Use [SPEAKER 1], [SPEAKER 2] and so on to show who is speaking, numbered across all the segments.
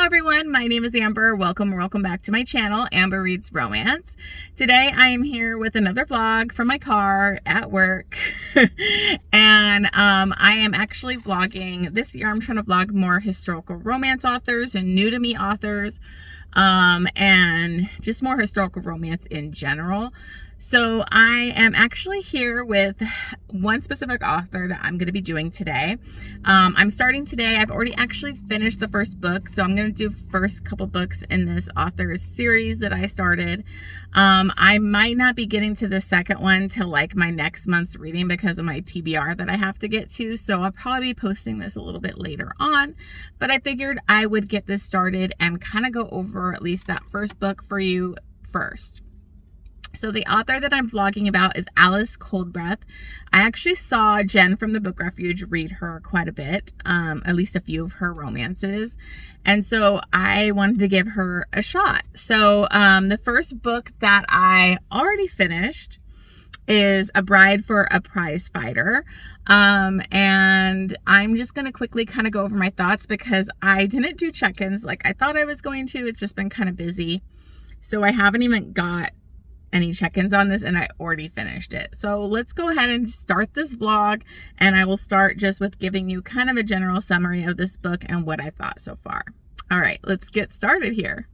[SPEAKER 1] everyone, my name is Amber. Welcome back to my channel, Amber Reads Romance. Today I am here with another vlog from my car at work. And I am actually vlogging this year. I'm trying to vlog more historical romance authors and new to me authors, and just more historical romance in general. So I am actually here with one specific author that I'm going to be doing today. I'm starting today. I've already actually finished the first book, so I'm going to do first couple books in this author's series that I started. I might not be getting to the second one till like my next month's reading because of my TBR that I have to get to, so I'll probably be posting this a little bit later on, but I figured I would get this started and kind of go over at least that first book for you first. So the author that I'm vlogging about is Alice Coldbreath. I actually saw Jen from the Book Refuge read her quite a bit, at least a few of her romances. And so I wanted to give her a shot. So the first book that I already finished is A Bride for a Prizefighter. And I'm just going to quickly kind of go over my thoughts because I didn't do check-ins like I thought I was going to. It's just been kind of busy. So I haven't even got any check-ins on this and I already finished it. So let's go ahead and start this vlog, and I will start just with giving you kind of a general summary of this book and what I thought so far. All right, let's get started here.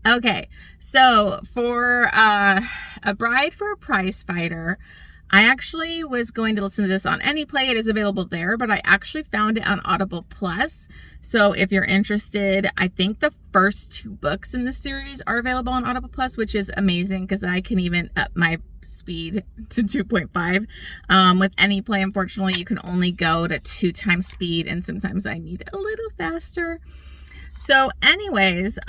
[SPEAKER 1] Okay, so for A Bride for a Prizefighter, I actually was going to listen to this on AnyPlay. It is available there, but I actually found it on Audible Plus. So if you're interested, I think the first two books in the series are available on Audible Plus, which is amazing because I can even up my speed to 2.5. With AnyPlay, unfortunately, you can only go to 2 times speed, and sometimes I need a little faster. So anyways,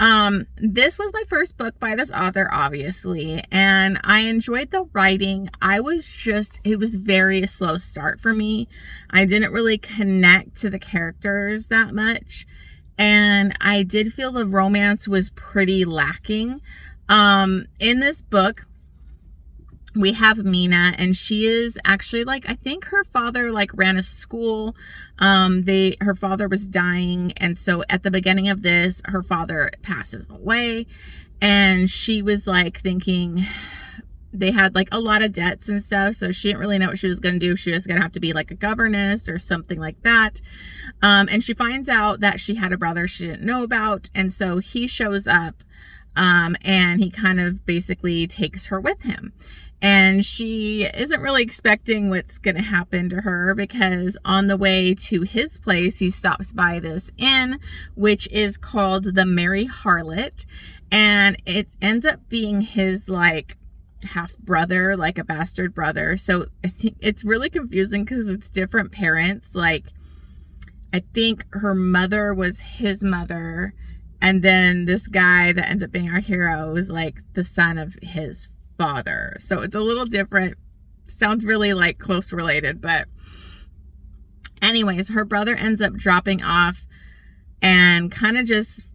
[SPEAKER 1] this was my first book by this author, obviously, and I enjoyed the writing. It was very a slow start for me. I didn't really connect to the characters that much, and I did feel the romance was pretty lacking. In this book, we have Mina, and she is actually like, I think her father like ran a school. Her father was dying, and so at the beginning of this, her father passes away, and she was like thinking they had like a lot of debts and stuff, so she didn't really know what she was going to do. She was going to have to be like a governess or something like that. And she finds out that she had a brother she didn't know about, and so he shows up, and he kind of basically takes her with him. And she isn't really expecting what's going to happen to her, because on the way to his place, he stops by this inn, which is called the Merry Harlot. And it ends up being his like half brother, like a bastard brother. So I think it's really confusing because it's different parents. Like, I think her mother was his mother, and then this guy that ends up being our hero is like the son of his father. So it's a little different. Sounds really like close related, but anyways, her brother ends up dropping off and kind of just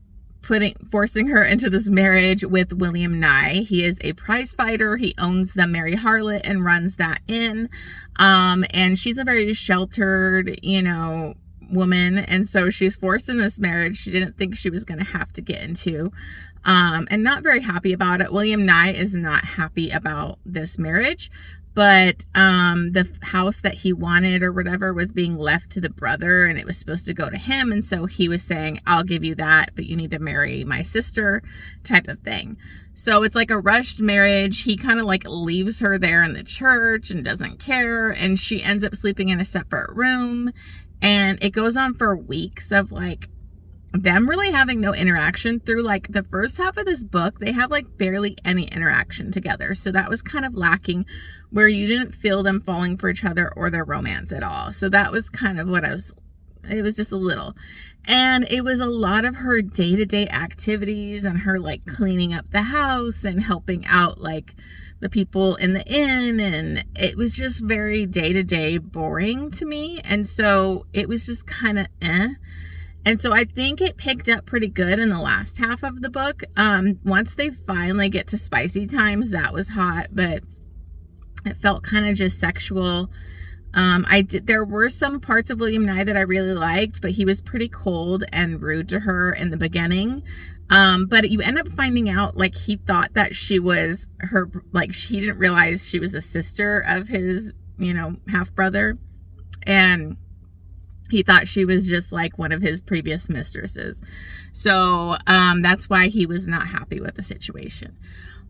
[SPEAKER 1] forcing her into this marriage with William Nye. He is a prize fighter. He owns the Merry Harlot and runs that inn. And she's a very sheltered, woman, and so she's forced in this marriage she didn't think she was going to have to get into, and not very happy about it. William Nye is not happy about this marriage, but the house that he wanted or whatever was being left to the brother, and it was supposed to go to him, and so he was saying, I'll give you that, but you need to marry my sister, type of thing. So it's like a rushed marriage. He kind of like leaves her there in the church and doesn't care, and she ends up sleeping in a separate room. And it goes on for weeks of like them really having no interaction through like the first half of this book. They have like barely any interaction together. So that was kind of lacking, where you didn't feel them falling for each other or their romance at all. So that was kind of what it was just a little. And it was a lot of her day-to-day activities and her like cleaning up the house and helping out like the people in the inn, and it was just very day-to-day boring to me. And so it was just kind of And so I think it picked up pretty good in the last half of the book. Once they finally get to spicy times, that was hot, but it felt kind of just sexual. There were some parts of William Nye that I really liked, but he was pretty cold and rude to her in the beginning. But you end up finding out, like, he thought that she was her, like, he didn't realize she was a sister of his, half brother. And he thought she was just like one of his previous mistresses. So, that's why he was not happy with the situation.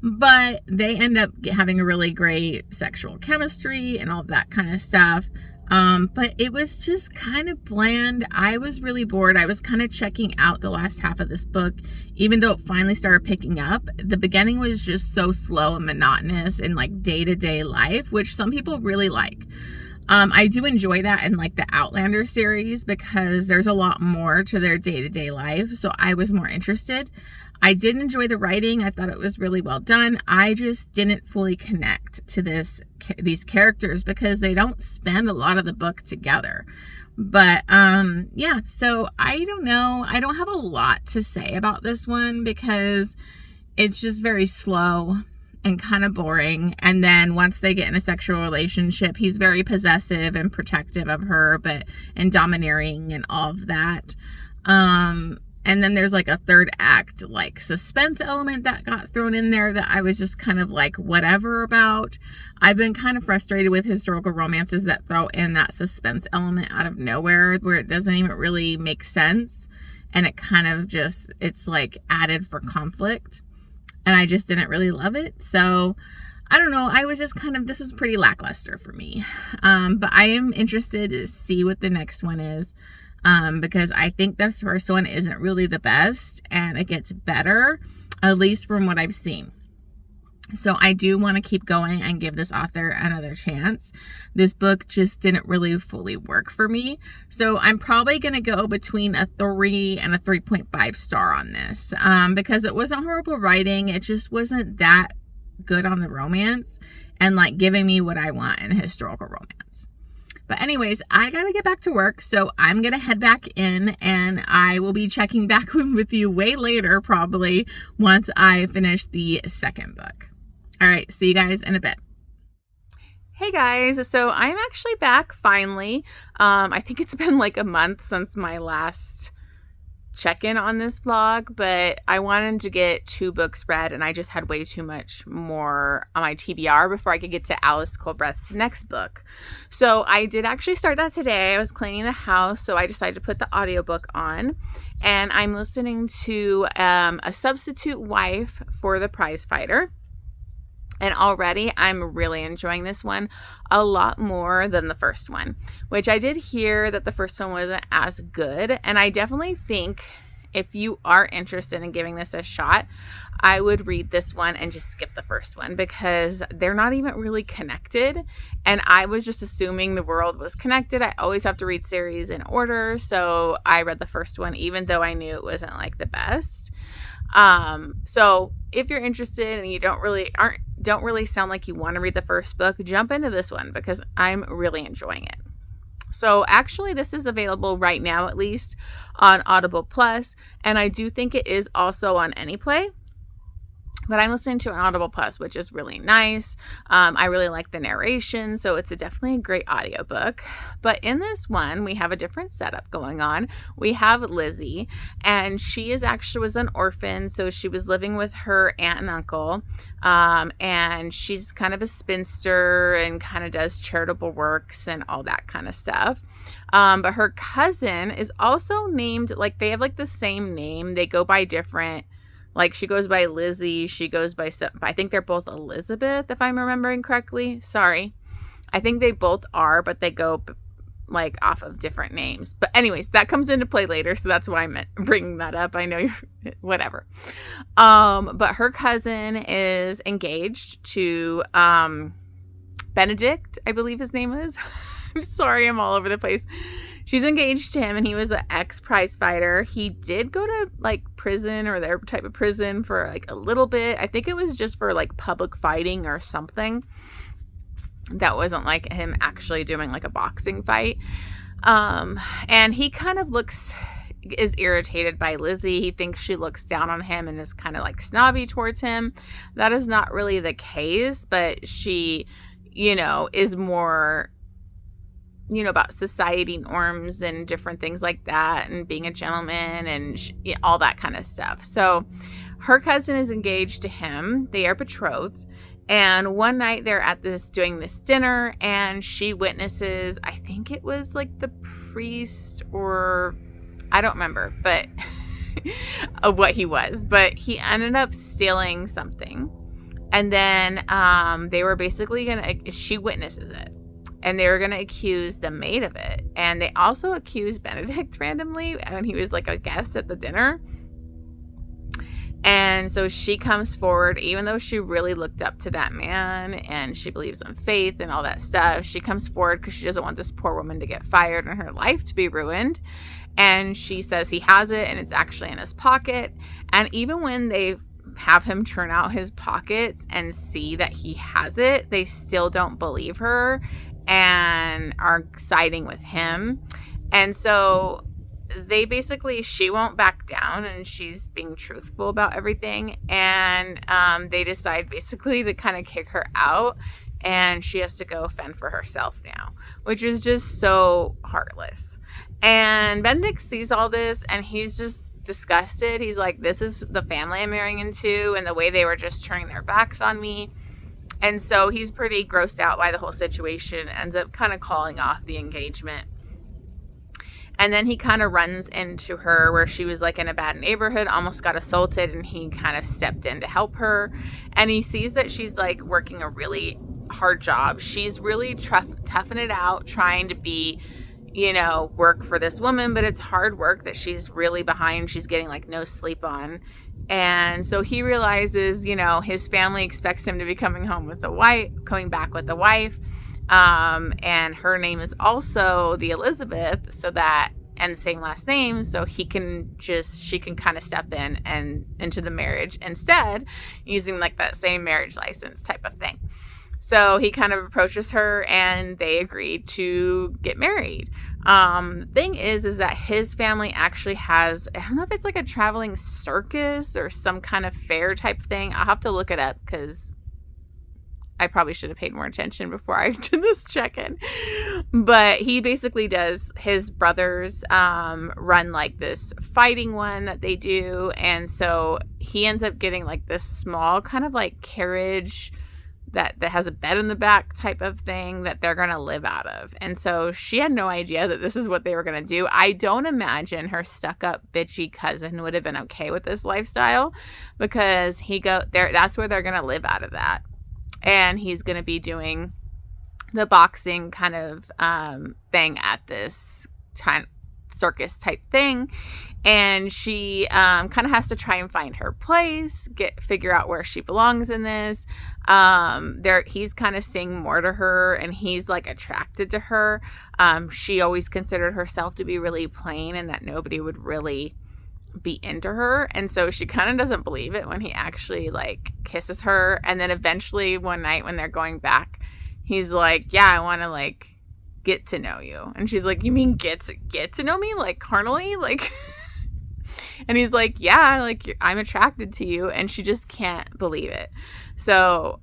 [SPEAKER 1] But they end up having a really great sexual chemistry and all that kind of stuff. But it was just kind of bland. I was really bored. I was kind of checking out the last half of this book, even though it finally started picking up. The beginning was just so slow and monotonous in like day-to-day life, which some people really like. I do enjoy that in like the Outlander series because there's a lot more to their day-to-day life. So I was more interested. I did enjoy the writing. I thought it was really well done. I just didn't fully connect to these characters because they don't spend a lot of the book together. But yeah, so I don't know. I don't have a lot to say about this one because it's just very slow and kind of boring. And then once they get in a sexual relationship, he's very possessive and protective of her, and domineering and all of that. And then there's like a third act, like suspense element that got thrown in there that I was just kind of like whatever about. I've been kind of frustrated with historical romances that throw in that suspense element out of nowhere where it doesn't even really make sense. And it kind of just, it's like added for conflict. And I just didn't really love it. So I don't know. I was just this was pretty lackluster for me. But I am interested to see what the next one is. Because I think this first one isn't really the best and it gets better, at least from what I've seen. So I do want to keep going and give this author another chance. This book just didn't really fully work for me. So I'm probably going to go between a 3 and a 3.5 star on this, because it wasn't horrible writing. It just wasn't that good on the romance and like giving me what I want in a historical romance. But anyways, I got to get back to work, so I'm going to head back in, and I will be checking back with you way later, probably, once I finish the second book. All right, see you guys in a bit. Hey guys, so I'm actually back finally. I think it's been like a month since my last check-in on this vlog, but I wanted to get 2 books read and I just had way too much more on my TBR before I could get to Alice Coldbreath's next book. So I did actually start that today. I was cleaning the house, so I decided to put the audiobook on, and I'm listening to A Substitute Wife for the Prizefighter. And already I'm really enjoying this one a lot more than the first one, which I did hear that the first one wasn't as good. And I definitely think if you are interested in giving this a shot, I would read this one and just skip the first one because they're not even really connected. And I was just assuming the world was connected. I always have to read series in order. So I read the first one, even though I knew it wasn't like the best. So if you're interested and you don't really sound like you want to read the first book, jump into this one because I'm really enjoying it. So actually this is available right now, at least on Audible Plus, and I do think it is also on AnyPlay. But I'm listening to an Audible Plus, which is really nice. I really like the narration, so it's definitely a great audiobook. But in this one, we have a different setup going on. We have Lizzie, and she was an orphan, so she was living with her aunt and uncle. And she's kind of a spinster and kind of does charitable works and all that kind of stuff. But her cousin is also named, like they have like the same name. They go by different. Like, she goes by Lizzie, she goes by, I think they're both Elizabeth, if I'm remembering correctly. Sorry. I think they both are, but they go, like, off of different names. But anyways, that comes into play later, so that's why I'm bringing that up. I know you're, whatever. But her cousin is engaged to Benedict, I believe his name is. I'm sorry, I'm all over the place. She's engaged to him, and he was an ex-prize fighter. He did go to, like, prison or their type of prison for, like, a little bit. I think it was just for, like, public fighting or something. That wasn't, like, him actually doing, like, a boxing fight. And he kind of looks is irritated by Lizzie. He thinks she looks down on him and is kind of like snobby towards him. That is not really the case, but she, is more, about society norms and different things like that, and being a gentleman and all that kind of stuff. So her cousin is engaged to him. They are betrothed. And one night they're doing this dinner, and she witnesses, I think it was like the priest, or I don't remember, but of what he was, but he ended up stealing something. And then they were basically she witnesses it, and they were going to accuse the maid of it. And they also accused Benedict randomly when he was like a guest at the dinner. And so she comes forward, even though she really looked up to that man and she believes in faith and all that stuff. She comes forward because she doesn't want this poor woman to get fired and her life to be ruined. And she says he has it and it's actually in his pocket. And even when they have him turn out his pockets and see that he has it, they still don't believe her and are siding with him. And so she won't back down, and she's being truthful about everything. And they decide basically to kind of kick her out, and she has to go fend for herself now, which is just so heartless. And Benedict sees all this, and he's just disgusted. He's like, this is the family I'm marrying into, and the way they were just turning their backs on me. And so he's pretty grossed out by the whole situation, ends up kind of calling off the engagement. And then he kind of runs into her where she was like in a bad neighborhood, almost got assaulted, and he kind of stepped in to help her. And he sees that she's like working a really hard job. She's really toughing it out, trying to be, work for this woman, but it's hard work that she's really behind. She's getting like no sleep on. And so he realizes, his family expects him to be coming back with the wife. And her name is also the Elizabeth, and same last name, so she can kind of step in and into the marriage instead, using like that same marriage license type of thing. So he kind of approaches her and they agree to get married. Thing is that his family actually has, I don't know if it's like a traveling circus or some kind of fair type thing. I'll have to look it up because I probably should have paid more attention before I did this check-in. But he basically does, his brothers run like this fighting one that they do. And so he ends up getting like this small kind of like carriage that has a bed in the back type of thing that they're going to live out of. And so she had no idea that this is what they were going to do. I don't imagine her stuck-up bitchy cousin would have been okay with this lifestyle, because that's where they're going to live out of that. And he's going to be doing the boxing kind of thing at this circus type thing. And she kind of has to try and find her place, figure out where she belongs in this. He's kind of saying more to her, and he's like attracted to her. She always considered herself to be really plain and that nobody would really be into her, and so she kind of doesn't believe it when he actually like kisses her. And then eventually one night when they're going back, he's like, yeah, I want to like get to know you. And she's like, you mean get to know me, like carnally, like and he's like, yeah, like I'm attracted to you. And she just can't believe it. So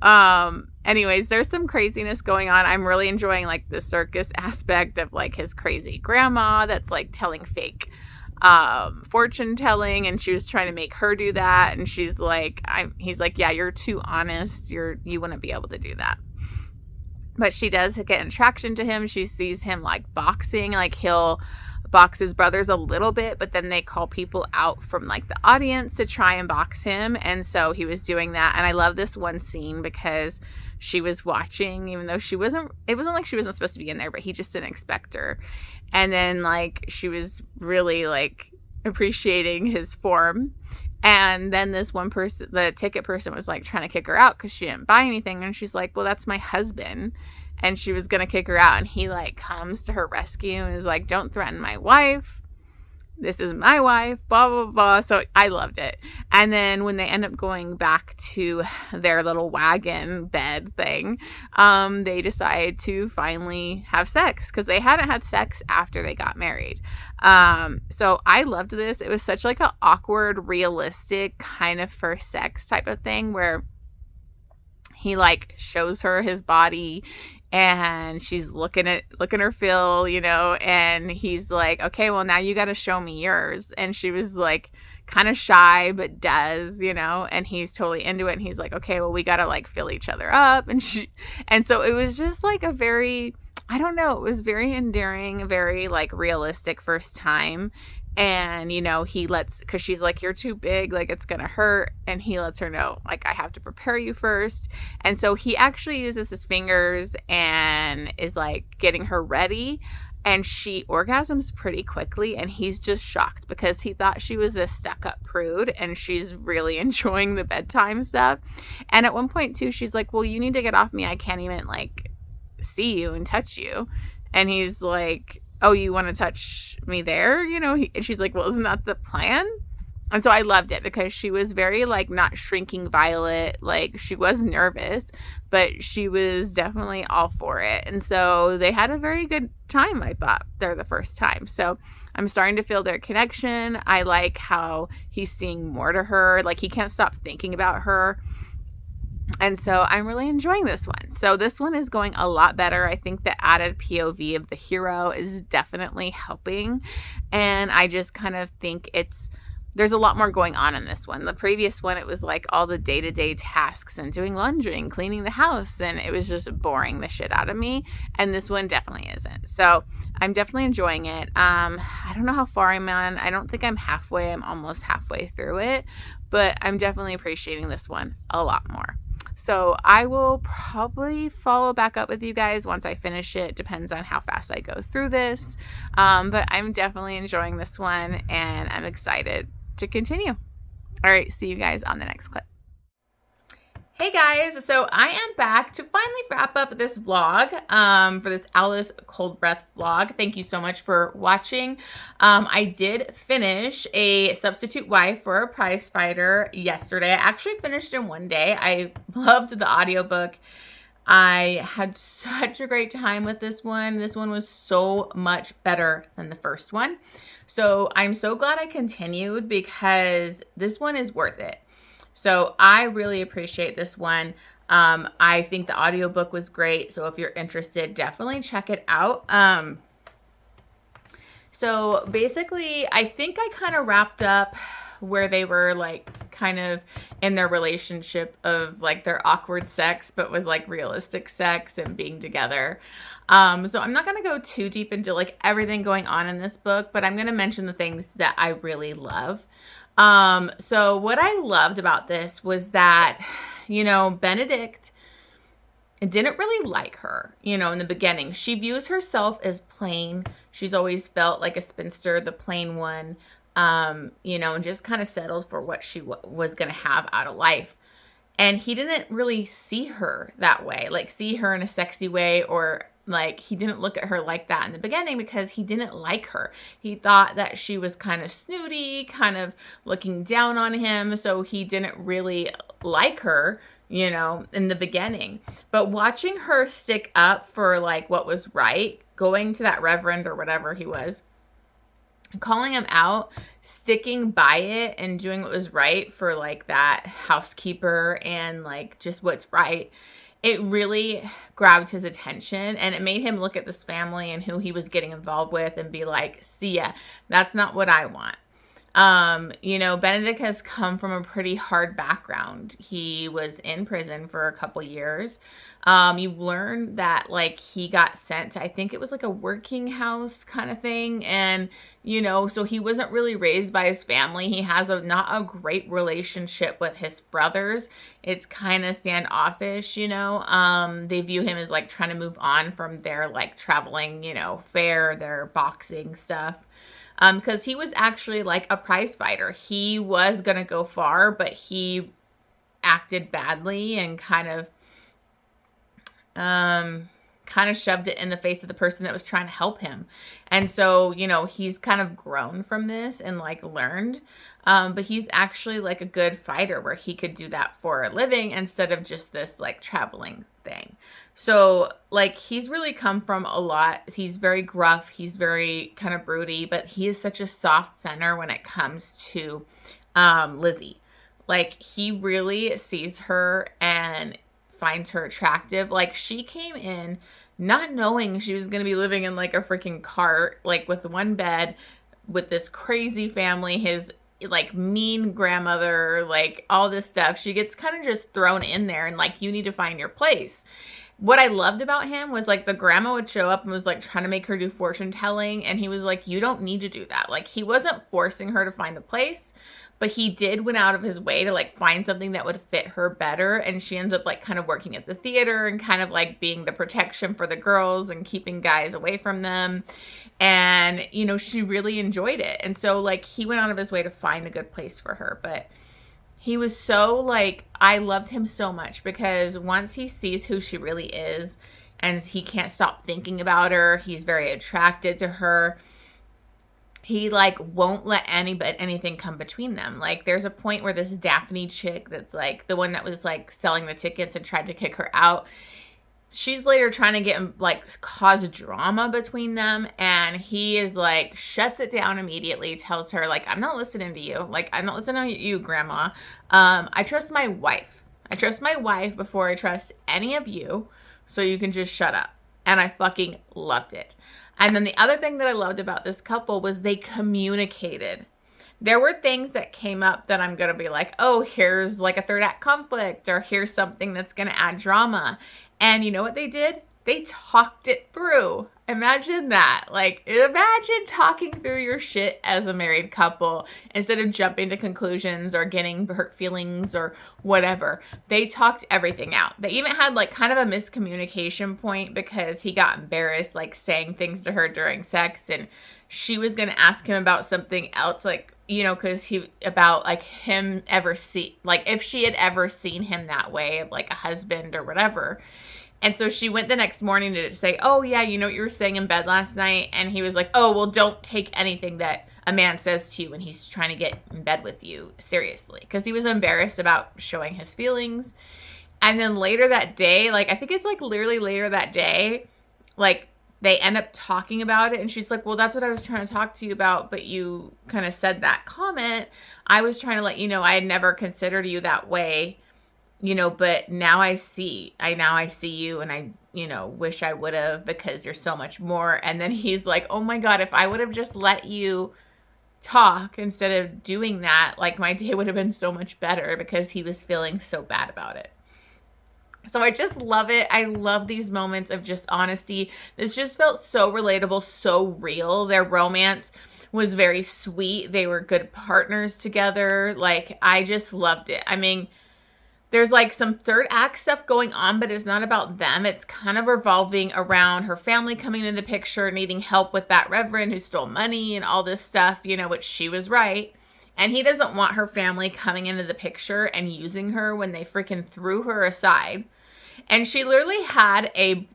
[SPEAKER 1] anyways, there's some craziness going on. I'm really enjoying like the circus aspect of like his crazy grandma that's like telling fake fortune telling, and she was trying to make her do that, and he's like, yeah, you're too honest, you wouldn't be able to do that. But she does get an attraction to him. She sees him like boxing, like he'll box his brothers a little bit, but then they call people out from like the audience to try and box him. And so he was doing that. And I love this one scene because she was watching, even though it wasn't like she wasn't supposed to be in there, but he just didn't expect her. And then like she was really like appreciating his form. And then this one person, the ticket person, was like trying to kick her out because she didn't buy anything. And she's like, well, that's my husband. And she was going to kick her out. And he like comes to her rescue and is like, don't threaten my wife.
[SPEAKER 2] this is my wife, blah, blah, blah. So I loved it. And then when they end up going back to their little wagon bed thing, they decide to finally have sex because they hadn't had sex after they got married. So I loved this. It was such like an awkward, realistic kind of first sex type of thing where he like shows her his body and she's looking her feel, and he's like, okay, well now you got to show me yours. And she was like kind of shy, but does, and he's totally into it. And he's like, okay, well we got to like fill each other up. And so it was just like a very, I don't know, it was very endearing, very like realistic first time. And, because she's like, you're too big, like it's going to hurt. And he lets her know, like, I have to prepare you first. And so he actually uses his fingers and is like getting her ready. And she orgasms pretty quickly. And he's just shocked because he thought she was a stuck up prude and she's really enjoying the bedtime stuff. And at one point, too, she's like, well, you need to get off me. I can't even like see you and touch you. And he's like, oh, you want to touch me there? And she's like, well, isn't that the plan? And so I loved it because she was very like not shrinking violet. Like she was nervous, but she was definitely all for it. And so they had a very good time, I thought, there the first time. So I'm starting to feel their connection. I like how he's seeing more to her. Like he can't stop thinking about her. And so I'm really enjoying this one. So this one is going a lot better. I think the added POV of the hero is definitely helping. And I just kind of think there's a lot more going on in this one. The previous one, it was like all the day-to-day tasks and doing laundry and cleaning the house. And it was just boring the shit out of me. And this one definitely isn't. So I'm definitely enjoying it. I don't know how far I'm on. I don't think I'm halfway. I'm almost halfway through it. But I'm definitely appreciating this one a lot more. So I will probably follow back up with you guys once I finish it. Depends on how fast I go through this. But I'm definitely enjoying this one and I'm excited to continue. All right, see you guys on the next clip. Hey guys, so I am back to finally wrap up this vlog for this Alice Coldbreath vlog. Thank you so much for watching. I did finish A Substitute Wife for a Prizefighter yesterday. I actually finished in one day. I loved the audiobook. I had such a great time with this one. This one was so much better than the first one. So I'm so glad I continued because this one is worth it. So I really appreciate this one. I think the audiobook was great. So if you're interested, definitely check it out. So basically, I think I kind of wrapped up where they were like kind of in their relationship of like their awkward sex, but was like realistic sex and being together. So I'm not going to go too deep into like everything going on in this book, but I'm going to mention the things that I really love. So what I loved about this was that, Benedict didn't really like her, in the beginning. She views herself as plain. She's always felt like a spinster, the plain one, and just kind of settled for what she was going to have out of life. And he didn't really see her that way, like see her in a sexy way, or like he didn't look at her like that in the beginning because he didn't like her. He thought that she was kind of snooty, kind of looking down on him. So he didn't really like her, in the beginning. But watching her stick up for like what was right, going to that reverend or whatever he was, calling him out, sticking by it and doing what was right for like that housekeeper and like just what's right, it really grabbed his attention and it made him look at this family and who he was getting involved with and be like, see ya, that's not what I want. Benedict has come from a pretty hard background. He was in prison for a couple years. You learn that like he got sent to, I think it was like a working house kind of thing. And, so he wasn't really raised by his family. He has not a great relationship with his brothers. It's kind of standoffish, they view him as like trying to move on from their like traveling, fair, their boxing stuff. Because he was actually like a prize fighter. He was going to go far, but he acted badly and kind of kind of shoved it in the face of the person that was trying to help him. And so, you know, he's kind of grown from this and like learned. But he's actually like a good fighter where he could do that for a living instead of just this like traveling thing. So like he's really come from a lot. He's very gruff. He's very kind of broody, but he is such a soft center when it comes to Lizzie. Like he really sees her and finds her attractive. Like she came in not knowing she was going to be living in like a freaking cart, like with one bed with this crazy family, his like mean grandmother, like all this stuff. She gets kind of just thrown in there and like, you need to find your place. What I loved about him was like the grandma would show up and was like trying to make her do fortune telling. And he was like, you don't need to do that. Like he wasn't forcing her to find a place, but he went out of his way to like find something that would fit her better. And she ends up like kind of working at the theater and kind of like being the protection for the girls and keeping guys away from them. And, you know, she really enjoyed it. And so like he went out of his way to find a good place for her. But he was so like, I loved him so much because once he sees who she really is and he can't stop thinking about her, he's very attracted to her. He like won't let anything come between them. Like there's a point where this Daphne chick that's like the one that was like selling the tickets and tried to kick her out. She's later trying to get like cause drama between them, and he is like shuts it down immediately, tells her like, I'm not listening to you. Like I'm not listening to you, grandma. I trust my wife. I trust my wife before I trust any of you. So you can just shut up. And I fucking loved it. And then the other thing that I loved about this couple was they communicated. There were things that came up that I'm going to be like, oh, here's like a third act conflict, or here's something that's going to add drama. And you know what they did? They talked it through. Imagine that. Like, imagine talking through your shit as a married couple instead of jumping to conclusions or getting hurt feelings or whatever. They talked everything out. They even had like kind of a miscommunication point because he got embarrassed, like saying things to her during sex, and she was going to ask him about something else, like, you know, because about like him like if she had ever seen him that way, of like a husband or whatever. And so she went the next morning to say, oh, yeah, you know what you were saying in bed last night? And he was like, oh, well, don't take anything that a man says to you when he's trying to get in bed with you seriously. Because he was embarrassed about showing his feelings. And then later that day, like, I think it's like literally later that day, like, they end up talking about it. And she's like, well, that's what I was trying to talk to you about. But you kind of said that comment. I was trying to let you know I had never considered you that way. You know, but now I see you, and I, you know, wish I would have, because you're so much more. And then he's like, oh my God, if I would have just let you talk instead of doing that, like my day would have been so much better, because he was feeling so bad about it. So I just love it. I love these moments of just honesty. This just felt so relatable, so real. Their romance was very sweet. They were good partners together. Like, I just loved it. I mean, there's like some third act stuff going on, but it's not about them. It's kind of revolving around her family coming into the picture, needing help with that reverend who stole money and all this stuff, you know, which she was right. And he doesn't want her family coming into the picture and using her when they freaking threw her aside. And she literally had a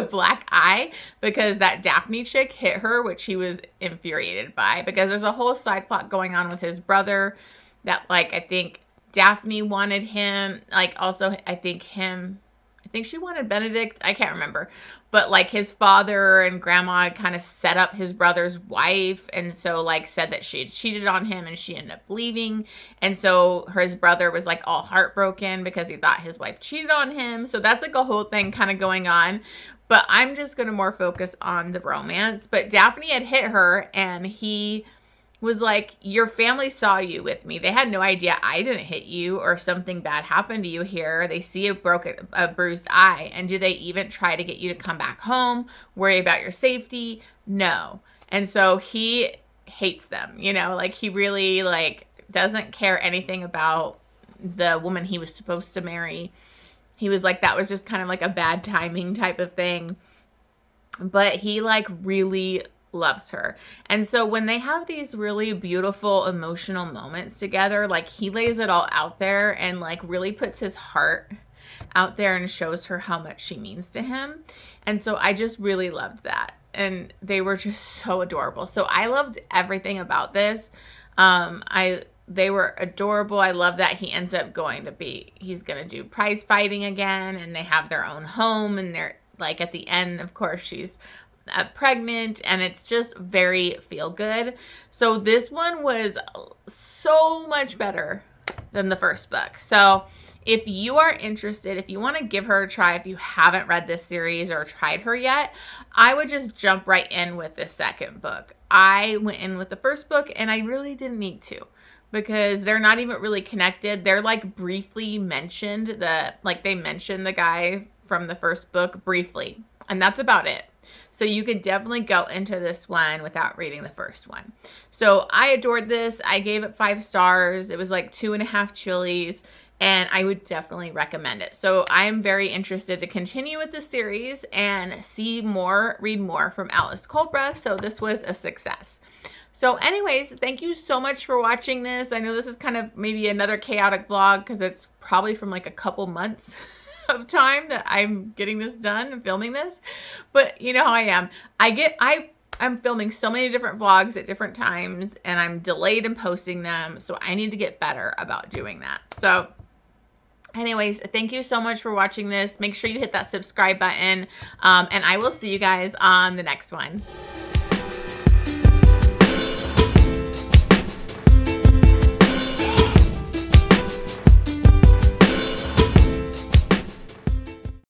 [SPEAKER 2] black eye because that Daphne chick hit her, which he was infuriated by, because there's a whole side plot going on with his brother that, like, I think Daphne wanted him, like, also I think she wanted Benedict, I can't remember, but like his father and grandma kind of set up his brother's wife, and so like said that she had cheated on him, and she ended up leaving, and so his brother was like all heartbroken because he thought his wife cheated on him. So that's like a whole thing kind of going on, but I'm just going to more focus on the romance. But Daphne had hit her, and he was like, your family saw you with me. They had no idea I didn't hit you or something bad happened to you here. They see a bruised eye. And do they even try to get you to come back home, worry about your safety? No. And so he hates them, you know, like he really like doesn't care anything about the woman he was supposed to marry. He was like, that was just kind of like a bad timing type of thing. But he like really loves her. And so when they have these really beautiful emotional moments together, like he lays it all out there and like really puts his heart out there and shows her how much she means to him. And so I just really loved that. And they were just so adorable. So I loved everything about this. They were adorable. I love that he ends up he's going to do prize fighting again, and they have their own home, and they're like at the end, of course, she's pregnant, and it's just very feel good. So this one was so much better than the first book. So if you are interested, if you want to give her a try, if you haven't read this series or tried her yet, I would just jump right in with the second book. I went in with the first book, and I really didn't need to, because they're not even really connected. They're like briefly mentioned, they mentioned the guy from the first book briefly, and that's about it. So you could definitely go into this one without reading the first one. So I adored this. I gave it 5 stars. It was like 2.5 chilies, and I would definitely recommend it. So I am very interested to continue with the series and read more from Alice Coldbreath. So this was a success. So anyways, thank you so much for watching this. I know this is kind of maybe another chaotic vlog because it's probably from like a couple months of time that I'm getting this done and filming this. But you know how I am. I'm filming so many different vlogs at different times, and I'm delayed in posting them. So I need to get better about doing that. So anyways, thank you so much for watching this. Make sure you hit that subscribe button, and I will see you guys on the next one.